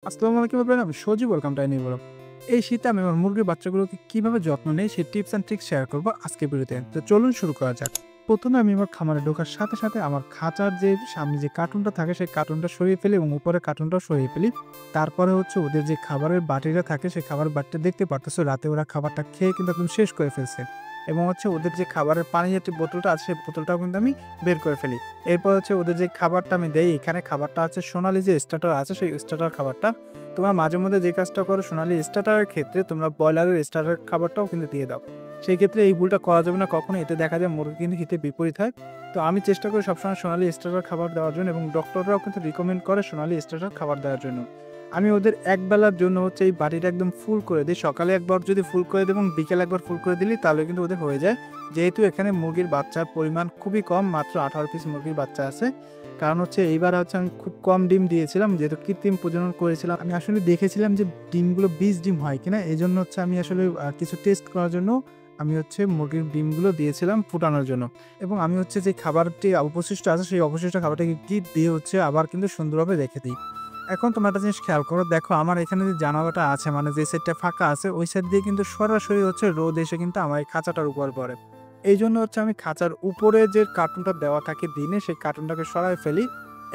আসসালামু আলাইকুম এভরিওয়ান, আমি Sajib, welcome to a new blog. এই শীতে আমি আমার মুরগির বাচ্চাগুলোকে কিভাবে যত্ন নেই সেই টিপস অ্যান্ড ট্রিক্স শেয়ার করব আজকের ভিডিওতে। তো চলুন শুরু করা যাক। প্রথমে আমি আমার খামারে ঢোকার সাথে সাথে আমার খাঁচার যে সামনে যে কার্টুনটা থাকে সেই কার্টুনটা সরিয়ে ফেলি এবং উপরের কার্টুনটাও সরিয়ে ফেলি। তারপরে হচ্ছে ওদের যে খাবারের বাটিটা থাকে সেই খাবারের বাটিটা দেখতে পারতেছো রাতে ওরা খাবারটা খেয়ে কিন্তু একদম শেষ করে ফেলছে। এবং হচ্ছে ওদের যে খাবারের পানি জাতীয় বোতলটা আছে সেই বোতলটাও কিন্তু আমি বের করে ফেলি। এরপর হচ্ছে ওদের যে খাবারটা আমি দেই, এখানে খাবারটা আছে সোনালী যে স্টার্টার আছে সেই স্টার্টার খাবারটা। তোমরা মাঝে মধ্যে যে কাজটা করো সোনালী স্টার্টারের ক্ষেত্রে তোমরা ব্রয়লারের স্টার্টার খাবারটাও কিন্তু দিয়ে দাও। সেই ক্ষেত্রে এই ভুলটা করা যাবে না কখনো, এতে দেখা যায় মুরগি কিন্তু হিতে বিপরীত হয়। তো আমি চেষ্টা করি সবসময় সোনালী স্টার্টার খাবার দেওয়ার জন্য এবং ডক্টররাও কিন্তু রিকমেন্ড করে সোনালী স্টার্টার খাবার দেওয়ার জন্য। আমি ওদের এক বেলার জন্য হচ্ছে এই বাটিটা একদম ফুল করে দিই। সকালে একবার যদি ফুল করে দিই এবং বিকেলে একবার ফুল করে দিলি তাহলে কিন্তু ওদের হয়ে যায়। যেহেতু এখানে মুরগির বাচ্চার পরিমাণ খুবই কম, মাত্র 18 পিস মুরগির বাচ্চা আছে। কারণ হচ্ছে এইবার হচ্ছে আমি খুব কম ডিম দিয়েছিলাম, যেহেতু কৃত্রিম প্রজনন করেছিলাম। আমি আসলে দেখেছিলাম যে ডিমগুলো বীজ ডিম হয় কিনা, এজন্য হচ্ছে আমি আসলে কিছু টেস্ট করার জন্য আমি হচ্ছে মুরগির ডিমগুলো দিয়েছিলাম ফুটানোর জন্য। এবং আমি হচ্ছে যে খাবারটি অবশিষ্ট আছে সেই অবশিষ্ট খাবারটাকে গিট দিয়ে হচ্ছে আবার কিন্তু সুন্দরভাবে রেখে দিই। এখন তোমরা একটা জিনিস খেয়াল করো, দেখো আমার এখানে যে জানালাটা আছে, মানে যে সাইডটা ফাঁকা আছে ওই সাইড দিয়ে কিন্তু সরাসরি হচ্ছে রোদ এসে কিন্তু আমার এই খাঁচাটার উপর পড়ে। এই জন্য হচ্ছে আমি খাঁচার উপরে যে কার্টুনটা দেওয়া থাকে দিনে সেই কার্টুনটাকে সরাই ফেলি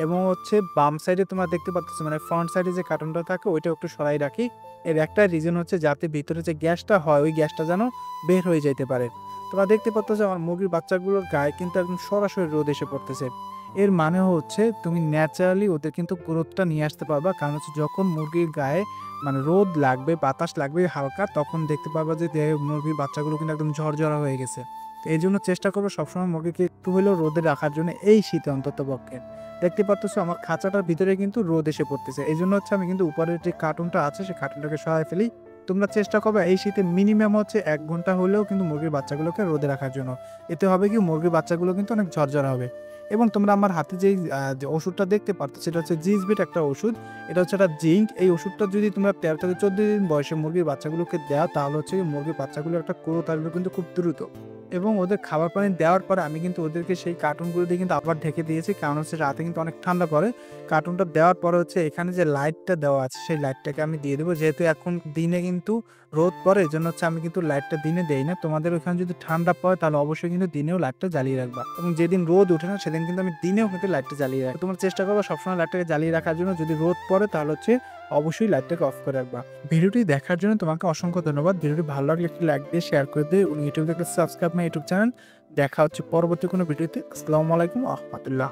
এবং হচ্ছে বাম সাইডে তোমরা দেখতে পাচ্ছ মানে ফ্রন্ট সাইডে যে কার্টুনটা থাকে ওইটা একটু সরাই রাখি। এর একটা রিজন হচ্ছে যাতে ভিতরে যে গ্যাসটা হয় ওই গ্যাসটা যেন বের হয়ে যাইতে পারে। তোমরা দেখতে পাচ্ছ যে আমার মুরগির বাচ্চাগুলোর গায়ে কিন্তু একদম সরাসরি রোদ এসে পড়তেছে। এর মানে হচ্ছে তুমি ন্যাচারালি ওদের কিন্তু গ্রোথটা নিয়ে আসতে পারবা। কারণ হচ্ছে যখন মুরগির গায়ে মানে রোদ লাগবে, বাতাস লাগবে হালকা, তখন দেখতে পারবা যে মুরগির বাচ্চাগুলো কিন্তু একদম ঝরঝরা হয়ে গেছে। তো এই জন্য চেষ্টা করবো সবসময় মুরগিকে একটু হলেও রোদে রাখার জন্য এই শীতে অন্তত পক্ষে। দেখতে পারতেছো আমার খাঁচাটার ভিতরে কিন্তু রোদ এসে পড়তেছে। এই জন্য হচ্ছে আমি কিন্তু উপরের যে কার্টুনটা আছে সেই কার্টুনটাকে সরাই ফেলি। তোমরা চেষ্টা করবে এই শীতে মিনিমাম হচ্ছে ১ ঘন্টা হলেও কিন্তু মুরগির বাচ্চাগুলোকে রোদে রাখার জন্য। এতে হবে কি মুরগির বাচ্চাগুলো কিন্তু অনেক ঝরঝরা হবে। এবং তোমরা আমার হাতে যে ওষুধটা দেখতে পারত সেটা হচ্ছে জিসবিট একটা ওষুধ। এটা হচ্ছে একটা জিঙ্ক। এই ওষুধটা যদি তোমরা ১৩ থেকে ১৪ দিন বয়সে মুরগির বাচ্চাগুলোকে দাও তাহলে হচ্ছে মুরগির বাচ্চাগুলোর একটা গ্রোথ আসবে কিন্তু খুব দ্রুত। এবং ওদের খাবার পানি দেওয়ার পরে আমি কিন্তু ওদেরকে সেই কার্টুনগুলো দিয়ে কিন্তু আবার ঢেকে দিয়েছি। কারণ হচ্ছে রাতে কিন্তু অনেক ঠান্ডা পড়ে। কার্টুনটা দেওয়ার পরে হচ্ছে এখানে যে লাইটটা দেওয়া আছে সেই লাইটটাকে আমি দিয়ে দেবো। যেহেতু এখন দিনে কিন্তু রোদ পড়ে এজন্য হচ্ছে আমি কিন্তু লাইটটা দিনে দেই না। তোমাদের ওখানে যদি ঠান্ডা পড়ে তাহলে অবশ্যই কিন্তু দিনেও লাইটটা জ্বালিয়ে রাখবা। এবং যেদিন রোদ ওঠে না সেদিন কিন্তু আমি দিনেও কিন্তু লাইটটা জ্বালিয়ে রাখি। তোমরা চেষ্টা করবা সবসময় লাইটটাকে জ্বালিয়ে রাখার জন্য। যদি রোদ পড়ে তাহলে হচ্ছে অবশ্যই লাইটটাকে অফ করে রাখবা। ভিডিওটি দেখার জন্য তোমাকে অসংখ্য ধন্যবাদ। ভিডিওটি ভালো লাগলে একটি লাইক দিয়ে শেয়ার করে দিয়ে ইউটিউব থেকে সাবস্ক্রাইব মাই ইউটিউব চ্যানেল। দেখা হচ্ছে পরবর্তী কোনো ভিডিওতে। আসসালামু আলাইকুম ওয়া রাহমাতুল্লাহ।